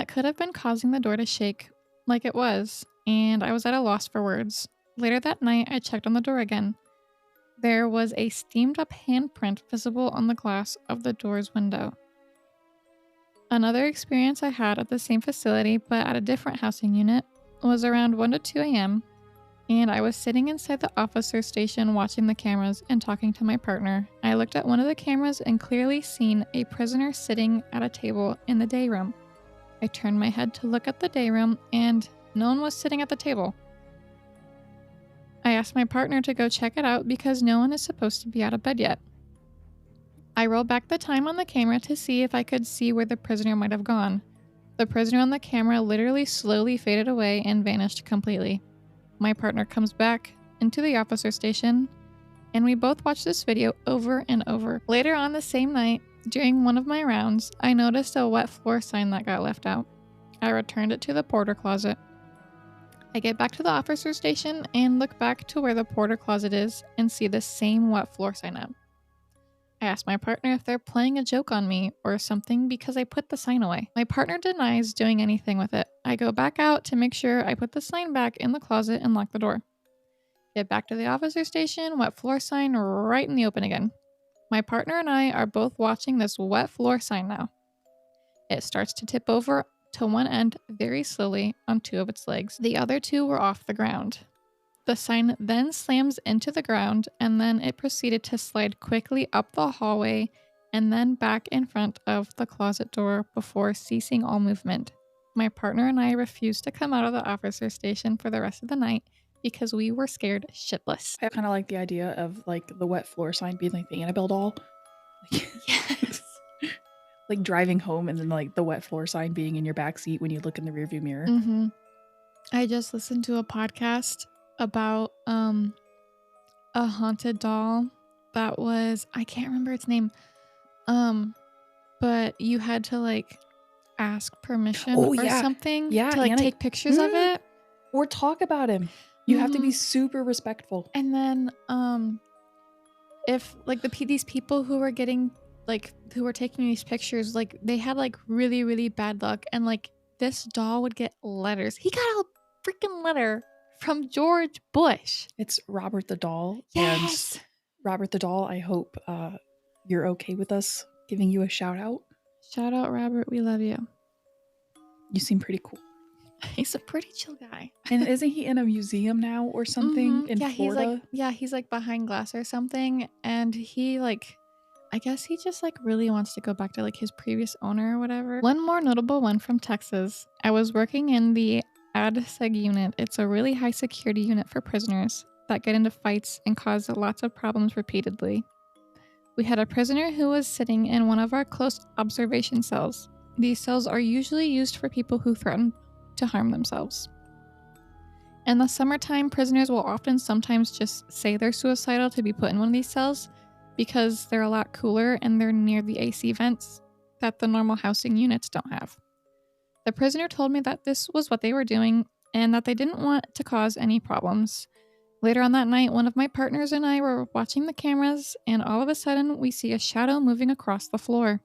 could have been causing the door to shake like it was, and I was at a loss for words. Later that night, I checked on the door again. There was a steamed up handprint visible on the glass of the door's window. Another experience I had at the same facility, but at a different housing unit, was around 1 to 2 a.m., and I was sitting inside the officer station watching the cameras and talking to my partner. I looked at one of the cameras and clearly seen a prisoner sitting at a table in the day room. I turned my head to look at the day room, and no one was sitting at the table. I asked my partner to go check it out because no one is supposed to be out of bed yet. I rolled back the time on the camera to see if I could see where the prisoner might have gone. The prisoner on the camera literally slowly faded away and vanished completely. My partner comes back into the officer station, and we both watched this video over and over. Later on the same night, during one of my rounds, I noticed a wet floor sign that got left out. I returned it to the porter closet. I get back to the officer station and look back to where the porter closet is and see the same wet floor sign up. I ask my partner if they're playing a joke on me or something because I put the sign away. My partner denies doing anything with it. I go back out to make sure I put the sign back in the closet and lock the door. Get back to the officer station, wet floor sign right in the open again. My partner and I are both watching this wet floor sign now. It starts to tip over to one end very slowly on two of its legs. The other two were off the ground. The sign then slams into the ground, and then it proceeded to slide quickly up the hallway and then back in front of the closet door before ceasing all movement. My partner and I refused to come out of the officer station for the rest of the night because we were scared shitless. I kind of like the idea of like the wet floor sign being like the Annabelle doll. Yes. Like driving home and then like the wet floor sign being in your backseat when you look in the rearview mirror. Mm-hmm. I just listened to a podcast about a haunted doll that was, I can't remember its name, but you had to like ask permission something to like take pictures of it or talk about him. You have to be super respectful. And then if like these people who were getting like who were taking these pictures, like they had like really, really bad luck, and like this doll would get letters. He got a freaking letter from George Bush. It's Robert the doll. Yes. And Robert the doll, I hope you're okay with us giving you a shout out. Shout out, Robert. We love you. You seem pretty cool. He's a pretty chill guy. And isn't he in a museum now or something in Florida? He's like behind glass or something. And he like, I guess he just like really wants to go back to like his previous owner or whatever. One more notable one from Texas. I was working in the ADSEG unit. It's a really high security unit for prisoners that get into fights and cause lots of problems repeatedly. We had a prisoner who was sitting in one of our close observation cells. These cells are usually used for people who threaten to harm themselves. In the summertime, prisoners will sometimes just say they're suicidal to be put in one of these cells because they're a lot cooler and they're near the AC vents that the normal housing units don't have. The prisoner told me that this was what they were doing and that they didn't want to cause any problems. Later on that night, one of my partners and I were watching the cameras, and all of a sudden we see a shadow moving across the floor.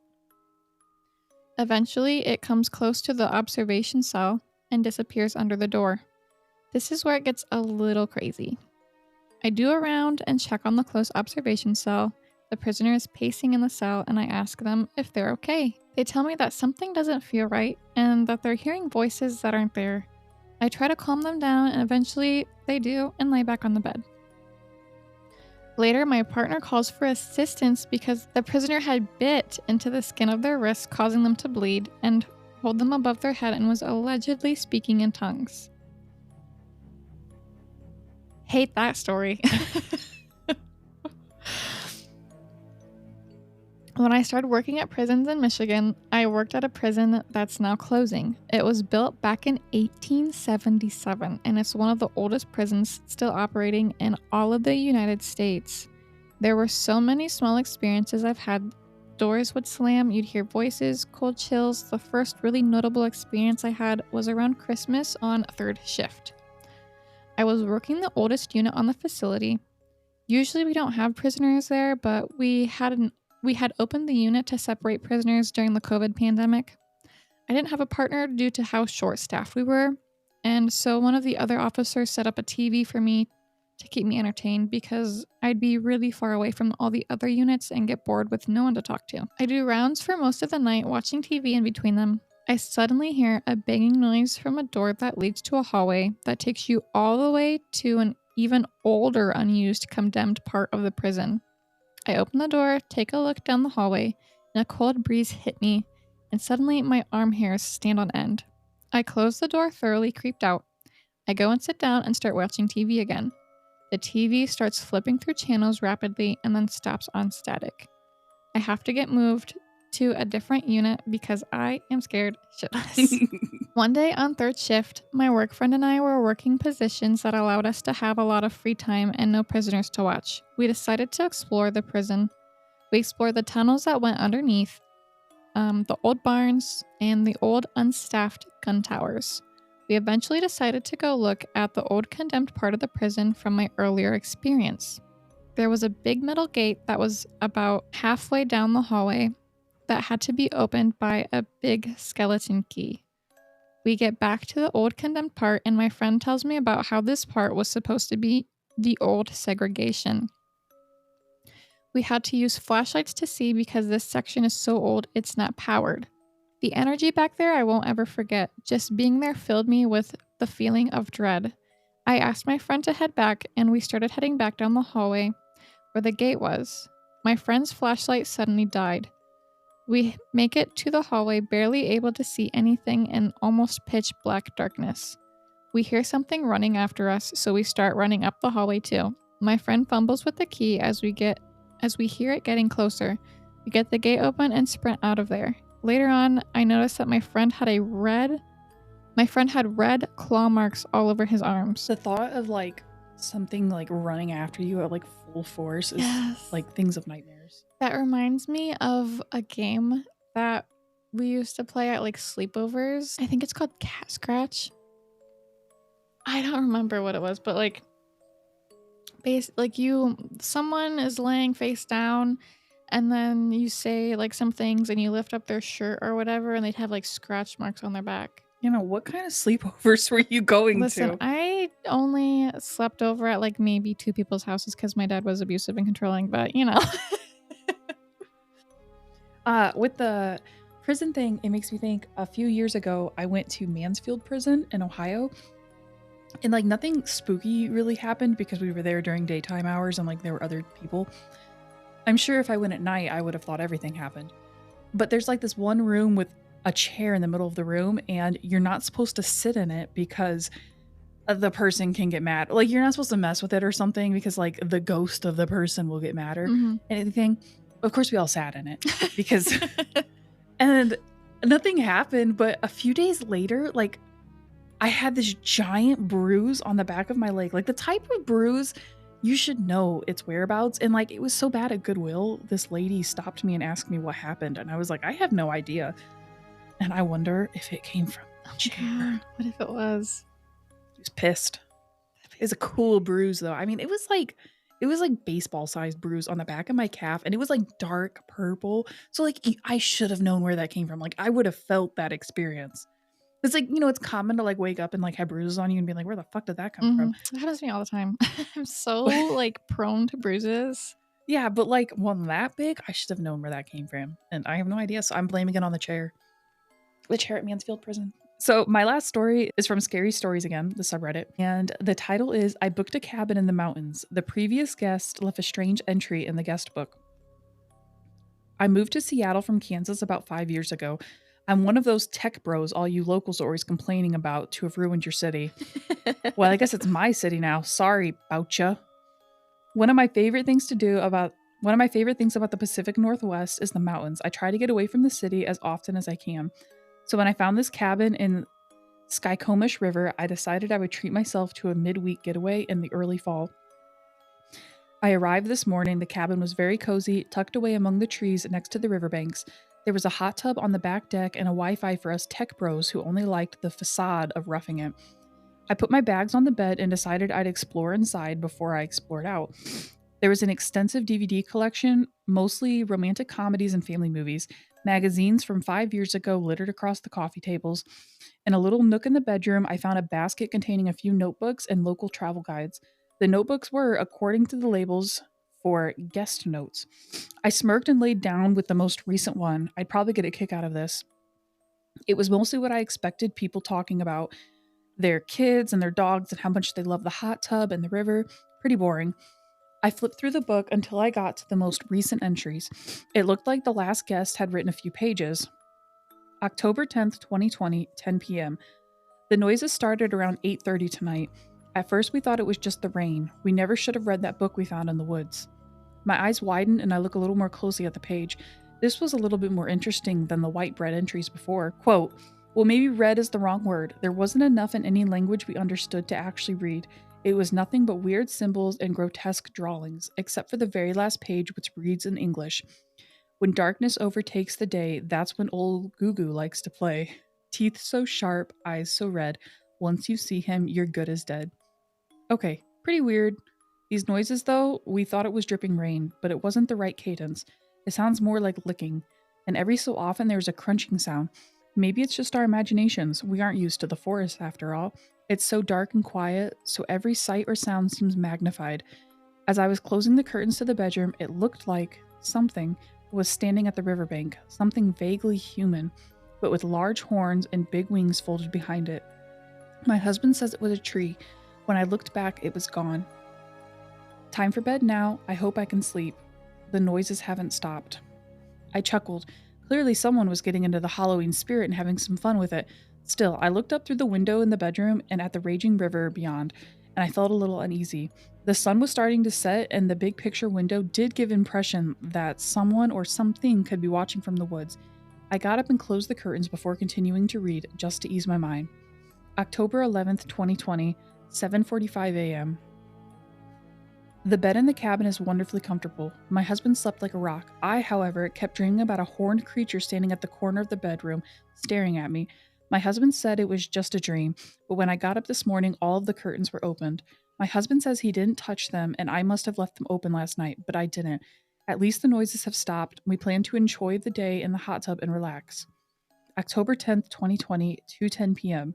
Eventually, it comes close to the observation cell and disappears under the door. This is where it gets a little crazy. I do a round and check on the close observation cell. The prisoner is pacing in the cell, and I ask them if they're okay. They tell me that something doesn't feel right and that they're hearing voices that aren't there. I try to calm them down, and eventually they do and lay back on the bed. Later, my partner calls for assistance because the prisoner had bit into the skin of their wrist, causing them to bleed and hold them above their head, and was allegedly speaking in tongues. Hate that story. When I started working at prisons in Michigan, I worked at a prison that's now closing. It was built back in 1877, and it's one of the oldest prisons still operating in all of the United States. There were so many small experiences I've had. Doors would slam, you'd hear voices, cold chills. The first really notable experience I had was around Christmas on third shift. I was working the oldest unit on the facility. Usually we don't have prisoners there, but we had opened the unit to separate prisoners during the COVID pandemic. I didn't have a partner due to how short-staffed we were, and so one of the other officers set up a TV for me to keep me entertained because I'd be really far away from all the other units and get bored with no one to talk to. I do rounds for most of the night watching TV in between them. I suddenly hear a banging noise from a door that leads to a hallway that takes you all the way to an even older unused condemned part of the prison. I open the door, take a look down the hallway, and a cold breeze hit me, and suddenly my arm hairs stand on end. I close the door, thoroughly creeped out. I go and sit down and start watching TV again. The TV starts flipping through channels rapidly and then stops on static. I have to get moved to a different unit because I am scared shitless. One day on third shift, my work friend and I were working positions that allowed us to have a lot of free time and no prisoners to watch. We decided to explore the prison. We explored the tunnels that went underneath, the old barns, and the old unstaffed gun towers. We eventually decided to go look at the old condemned part of the prison from my earlier experience. There was a big metal gate that was about halfway down the hallway that had to be opened by a big skeleton key. We get back to the old condemned part, and my friend tells me about how this part was supposed to be the old segregation. We had to use flashlights to see because this section is so old it's not powered. The energy back there I won't ever forget. Just being there filled me with the feeling of dread. I asked my friend to head back, and we started heading back down the hallway where the gate was. My friend's flashlight suddenly died. We make it to the hallway, barely able to see anything in almost pitch black darkness. We hear something running after us, so we start running up the hallway too. My friend fumbles with the key as we hear it getting closer. We get the gate open and sprint out of there. Later on, I noticed that my friend had red claw marks all over his arms. The thought of like something like running after you at like full force is like things of nightmares. That reminds me of a game that we used to play at like sleepovers. I think it's called Cat Scratch. I don't remember what it was, but like someone is laying face down, and then you say like some things and you lift up their shirt or whatever, and they'd have like scratch marks on their back. You know, what kind of sleepovers were you going Listen, I only slept over at like maybe 2 people's houses because my dad was abusive and controlling, but you know. With the prison thing, it makes me think a few years ago, I went to Mansfield Prison in Ohio. And like nothing spooky really happened because we were there during daytime hours and like there were other people. I'm sure if I went at night, I would have thought everything happened. But there's like this one room with a chair in the middle of the room, and you're not supposed to sit in it because the person can get mad. Like you're not supposed to mess with it or something because like the ghost of the person will get mad or anything. Of course, we all sat in it because, and nothing happened. But a few days later, like I had this giant bruise on the back of my leg, like the type of bruise you should know its whereabouts. And like it was so bad at Goodwill, this lady stopped me and asked me what happened, and I was like, I have no idea. And I wonder if it came from the chair. God, what if it was? He was pissed. It's a cool bruise though. I mean, it was like baseball sized bruise on the back of my calf, and it was like dark purple. So like I should have known where that came from. Like I would have felt that experience. It's like, you know, it's common to like wake up and like have bruises on you and be like, where the fuck did that come from? It happens to me all the time. I'm so like prone to bruises. Yeah, but like one that big, I should have known where that came from. And I have no idea. So I'm blaming it on the chair. The chair at Mansfield Prison. So my last story is from Scary Stories again, the subreddit. And the title is, I booked a cabin in the mountains. The previous guest left a strange entry in the guest book. I moved to Seattle from Kansas about 5 years ago. I'm one of those tech bros all you locals are always complaining about to have ruined your city. Well, I guess it's my city now. Sorry, Boucha. One of my favorite things about the Pacific Northwest is the mountains. I try to get away from the city as often as I can. So when I found this cabin in Skykomish River, I decided I would treat myself to a midweek getaway in the early fall. I arrived this morning. The cabin was very cozy, tucked away among the trees next to the riverbanks. There was a hot tub on the back deck and a Wi-Fi for us tech bros who only liked the facade of roughing it. I put my bags on the bed and decided I'd explore inside before I explored out. There was an extensive DVD collection, mostly romantic comedies and family movies, magazines from 5 years ago littered across the coffee tables. In a little nook in the bedroom, I found a basket containing a few notebooks and local travel guides. The notebooks were, according to the labels, for guest notes. I smirked and laid down with the most recent one. I'd probably get a kick out of this. It was mostly what I expected, people talking about their kids and their dogs and how much they love the hot tub and the river. Pretty boring. I flipped through the book until I got to the most recent entries. It looked like the last guest had written a few pages. October 10th, 2020, 10 p.m. The noises started around 8:30 tonight. At first, we thought it was just the rain. We never should have read that book we found in the woods. My eyes widen and I look a little more closely at the page. This was a little bit more interesting than the white bread entries before. Quote, well, maybe read is the wrong word. There wasn't enough in any language we understood to actually read. It was nothing but weird symbols and grotesque drawings, except for the very last page, which reads in English. When darkness overtakes the day, that's when old Gugu likes to play. Teeth so sharp, eyes so red. Once you see him, you're good as dead. Okay, pretty weird. These noises, though, we thought it was dripping rain, but it wasn't the right cadence. It sounds more like licking, and every so often there's a crunching sound. Maybe it's just our imaginations. We aren't used to the forest, after all. It's so dark and quiet, so every sight or sound seems magnified. As I was closing the curtains to the bedroom, it looked like something was standing at the riverbank, something vaguely human, but with large horns and big wings folded behind it. My husband says it was a tree. When I looked back, it was gone. Time for bed now. I hope I can sleep. The noises haven't stopped. I chuckled. Clearly, someone was getting into the Halloween spirit and having some fun with it. Still, I looked up through the window in the bedroom and at the raging river beyond, and I felt a little uneasy. The sun was starting to set, and the big picture window did give impression that someone or something could be watching from the woods. I got up and closed the curtains before continuing to read, just to ease my mind. October 11th, 2020, 7:45 a.m. The bed in the cabin is wonderfully comfortable. My husband slept like a rock. I, however, kept dreaming about a horned creature standing at the corner of the bedroom, staring at me. My husband said it was just a dream, but when I got up this morning, all of the curtains were opened. My husband says he didn't touch them, and I must have left them open last night, but I didn't. At least the noises have stopped. We plan to enjoy the day in the hot tub and relax. October 10th, 2020, 2:10 p.m.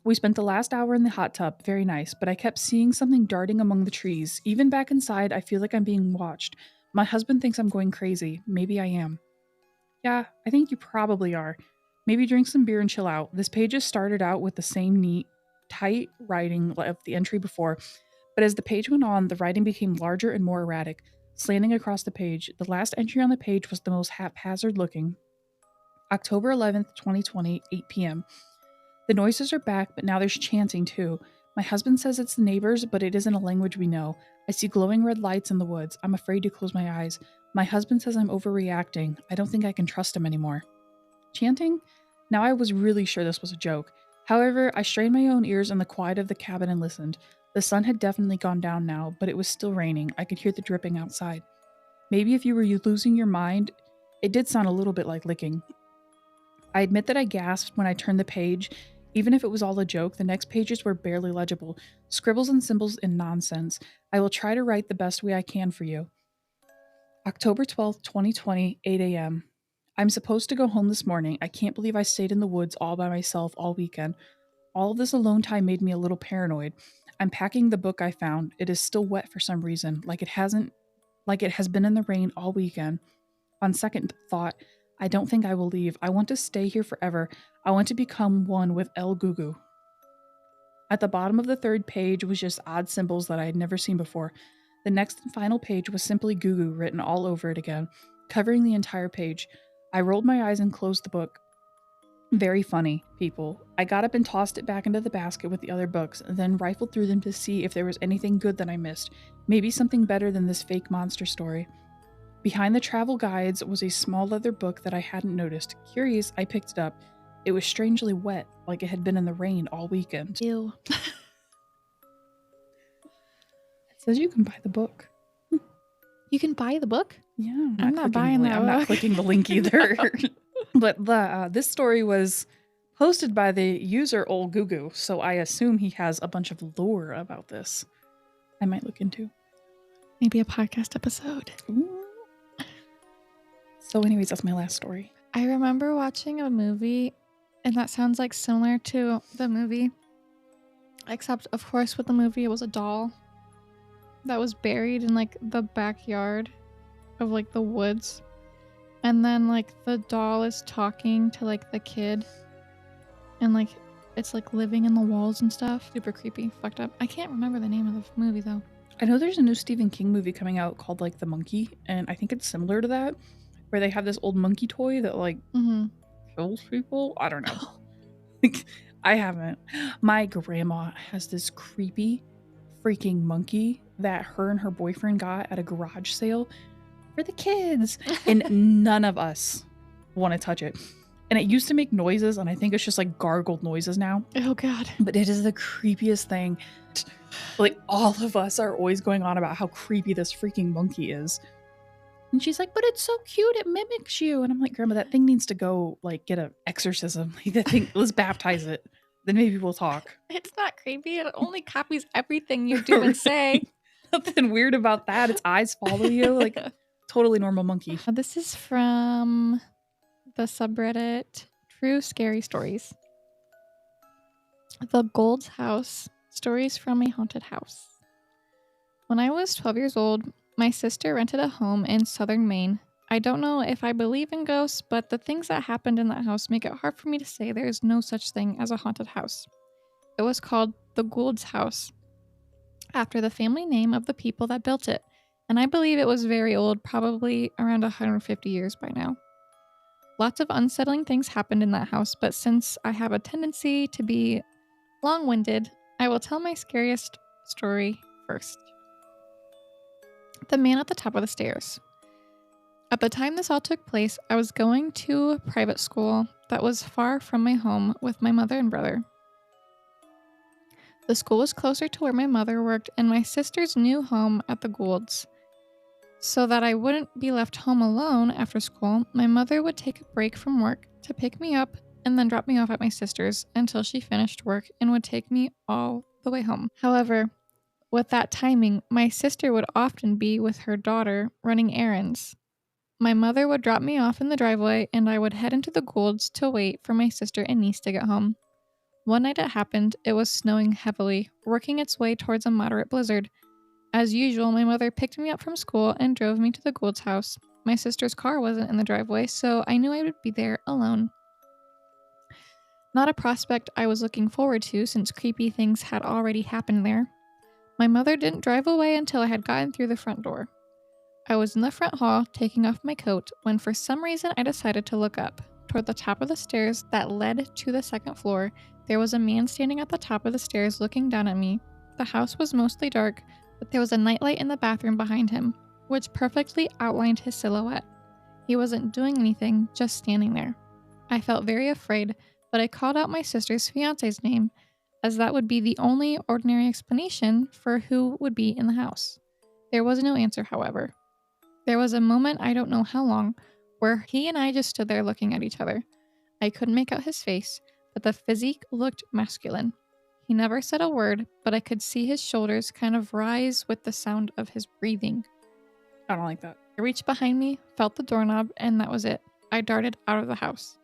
We spent the last hour in the hot tub, very nice, but I kept seeing something darting among the trees. Even back inside, I feel like I'm being watched. My husband thinks I'm going crazy. Maybe I am. Yeah, I think you probably are. Maybe drink some beer and chill out. This page has started out with the same neat, tight writing of the entry before, but as the page went on, the writing became larger and more erratic, slanting across the page. The last entry on the page was the most haphazard looking. October 11th, 2020, 8 p.m. The noises are back, but now there's chanting too. My husband says it's the neighbors, but it isn't a language we know. I see glowing red lights in the woods. I'm afraid to close my eyes. My husband says I'm overreacting. I don't think I can trust him anymore. Chanting? Now I was really sure this was a joke. However, I strained my own ears in the quiet of the cabin and listened. The sun had definitely gone down now, but it was still raining. I could hear the dripping outside. Maybe if you were losing your mind, it did sound a little bit like licking. I admit that I gasped when I turned the page. Even if it was all a joke, the next pages were barely legible. Scribbles and symbols and nonsense. I will try to write the best way I can for you. October 12th, 2020, 8 a.m. I'm supposed to go home this morning. I can't believe I stayed in the woods all by myself all weekend. All of this alone time made me a little paranoid. I'm packing the book I found. It is still wet for some reason, like it has been in the rain all weekend. On second thought, I don't think I will leave. I want to stay here forever. I want to become one with El Gugu. At the bottom of the third page was just odd symbols that I had never seen before. The next and final page was simply Gugu written all over it again, covering the entire page. I rolled my eyes and closed the book. Very funny, people. I got up and tossed it back into the basket with the other books, then rifled through them to see if there was anything good that I missed. Maybe something better than this fake monster story. Behind the travel guides was a small leather book that I hadn't noticed. Curious, I picked it up. It was strangely wet, like it had been in the rain all weekend. Ew. It says you can buy the book. You can buy the book? Yeah, I'm not buying that I'm not book. clicking the link either. But this story was posted by the user Old Gugu, so I assume he has a bunch of lore about this. I might look into. Maybe a podcast episode. Ooh. So anyways, that's my last story. I remember watching a movie, and that sounds like similar to the movie. Except, of course, with the movie, it was a doll that was buried in, like, the backyard of, like, the woods. And then, like, the doll is talking to, like, the kid. And, like, it's, like, living in the walls and stuff. Super creepy. Fucked up. I can't remember the name of the movie, though. I know there's a new Stephen King movie coming out called, like, The Monkey, and I think it's similar to that, where they have this old monkey toy that, like, kills people. I don't know. Like, I haven't. My grandma has this creepy freaking monkey that her and her boyfriend got at a garage sale for the kids. And none of us want to touch it. And it used to make noises, and I think it's just like gargled noises now. Oh, God. But it is the creepiest thing. Like, all of us are always going on about how creepy this freaking monkey is. And she's like, but it's so cute, it mimics you. And I'm like, Grandma, that thing needs to go, like, get an exorcism. Like, that thing, let's baptize it. Then maybe we'll talk. It's not creepy. It only copies everything you do and say. Nothing weird about that. Its eyes follow you. Like, totally normal monkey. This is from the subreddit True Scary Stories. The Gold's House. Stories from a Haunted House. When I was 12 years old, my sister rented a home in southern Maine. I don't know if I believe in ghosts, but the things that happened in that house make it hard for me to say there is no such thing as a haunted house. It was called the Gould's House, after the family name of the people that built it, and I believe it was very old, probably around 150 years by now. Lots of unsettling things happened in that house, but since I have a tendency to be long-winded, I will tell my scariest story first. The man at the top of the stairs. At the time this all took place, I was going to a private school that was far from my home with my mother and brother. The school was closer to where my mother worked and my sister's new home at the Goulds. So that I wouldn't be left home alone after school, my mother would take a break from work to pick me up and then drop me off at my sister's until she finished work and would take me all the way home. However, with that timing, my sister would often be with her daughter running errands. My mother would drop me off in the driveway and I would head into the Goulds to wait for my sister and niece to get home. One night it happened, it was snowing heavily, working its way towards a moderate blizzard. As usual, my mother picked me up from school and drove me to the Gould's house. My sister's car wasn't in the driveway, so I knew I would be there alone. Not a prospect I was looking forward to since creepy things had already happened there. My mother didn't drive away until I had gotten through the front door. I was in the front hall taking off my coat when for some reason I decided to look up. Toward the top of the stairs that led to the second floor, there was a man standing at the top of the stairs looking down at me. The house was mostly dark, but there was a nightlight in the bathroom behind him, which perfectly outlined his silhouette. He wasn't doing anything, just standing there. I felt very afraid, but I called out my sister's fiance's name, as that would be the only ordinary explanation for who would be in the house. There was no answer, however. There was a moment, I don't know how long, where he and I just stood there looking at each other. I couldn't make out his face, but the physique looked masculine. He never said a word, but I could see his shoulders kind of rise with the sound of his breathing. I don't like that. I reached behind me, felt the doorknob, and that was it. I darted out of the house.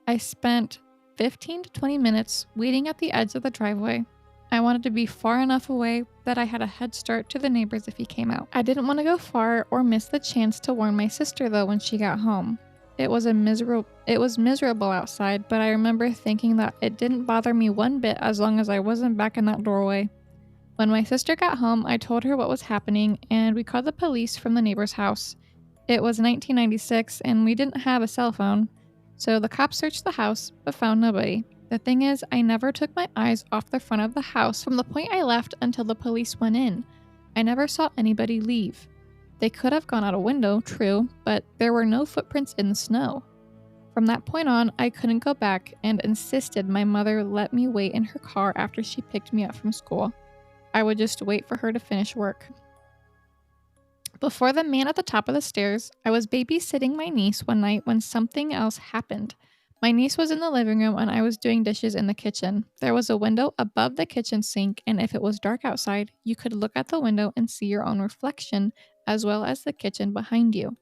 I spent 15 to 20 minutes waiting at the edge of the driveway. I wanted to be far enough away that I had a head start to the neighbors if he came out. I didn't want to go far or miss the chance to warn my sister though when she got home. It was miserable outside, but I remember thinking that it didn't bother me one bit as long as I wasn't back in that doorway. When my sister got home, I told her what was happening and we called the police from the neighbor's house. It was 1996 and we didn't have a cell phone, so the cops searched the house but found nobody. The thing is, I never took my eyes off the front of the house from the point I left until the police went in. I never saw anybody leave. They could have gone out a window, true, but there were no footprints in the snow. From that point on, I couldn't go back and insisted my mother let me wait in her car after she picked me up from school. I would just wait for her to finish work. Before the man at the top of the stairs, I was babysitting my niece one night when something else happened. My niece was in the living room and I was doing dishes in the kitchen. There was a window above the kitchen sink, and if it was dark outside, you could look at the window and see your own reflection, as well as the kitchen behind you.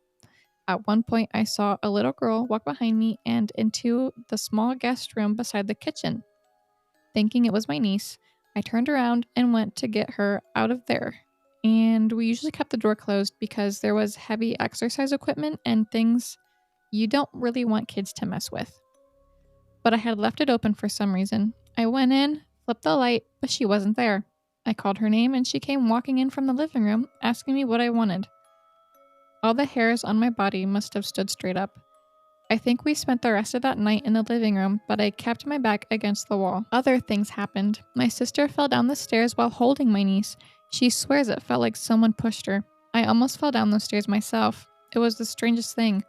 At one point, I saw a little girl walk behind me and into the small guest room beside the kitchen. Thinking it was my niece, I turned around and went to get her out of there. And we usually kept the door closed because there was heavy exercise equipment and things you don't really want kids to mess with. But I had left it open for some reason. I went in, flipped the light, but she wasn't there. I called her name and she came walking in from the living room, asking me what I wanted. All the hairs on my body must have stood straight up. I think we spent the rest of that night in the living room, but I kept my back against the wall. Other things happened. My sister fell down the stairs while holding my niece. She swears it felt like someone pushed her. I almost fell down those stairs myself. It was the strangest thing.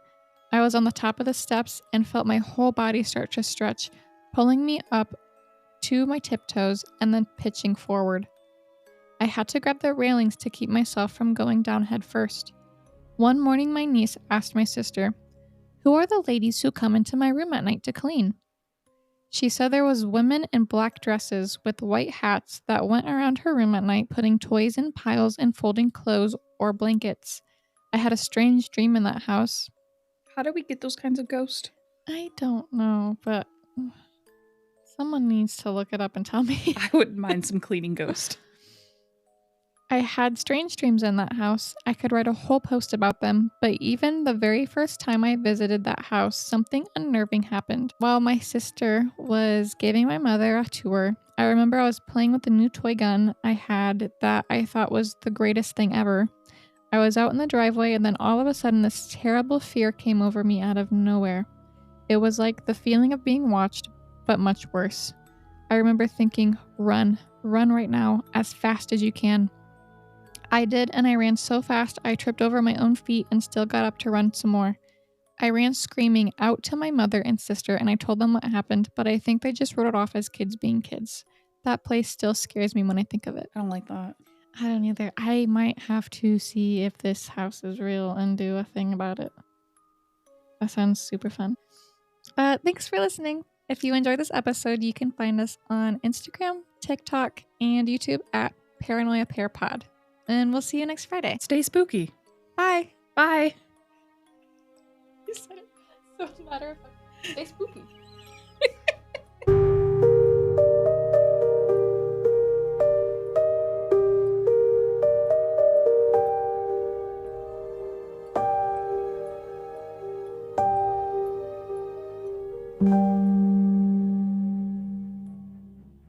I was on the top of the steps and felt my whole body start to stretch, pulling me up to my tiptoes and then pitching forward. I had to grab the railings to keep myself from going down head first. One morning, my niece asked my sister, "Who are the ladies who come into my room at night to clean?" She said there was women in black dresses with white hats that went around her room at night putting toys in piles and folding clothes or blankets. I had a strange dream in that house. How do we get those kinds of ghosts? I don't know, but someone needs to look it up and tell me. I wouldn't mind some cleaning ghost. I had strange dreams in that house. I could write a whole post about them, but even the very first time I visited that house, something unnerving happened. While my sister was giving my mother a tour, I remember I was playing with the new toy gun I had that I thought was the greatest thing ever. I was out in the driveway, and then all of a sudden this terrible fear came over me out of nowhere. It was like the feeling of being watched, but much worse. I remember thinking, run right now, as fast as you can. I did, and I ran so fast I tripped over my own feet and still got up to run some more. I ran screaming out to my mother and sister, and I told them what happened, but I think they just wrote it off as kids being kids. That place still scares me when I think of it. I don't like that. I don't either. I might have to see if this house is real and do a thing about it. That sounds super fun. Thanks for listening. If you enjoyed this episode, you can find us on Instagram, TikTok, and YouTube at Paranoia Pair Pod. And we'll see you next Friday. Stay spooky. Bye. Bye. You said it so matter of fact. Stay spooky.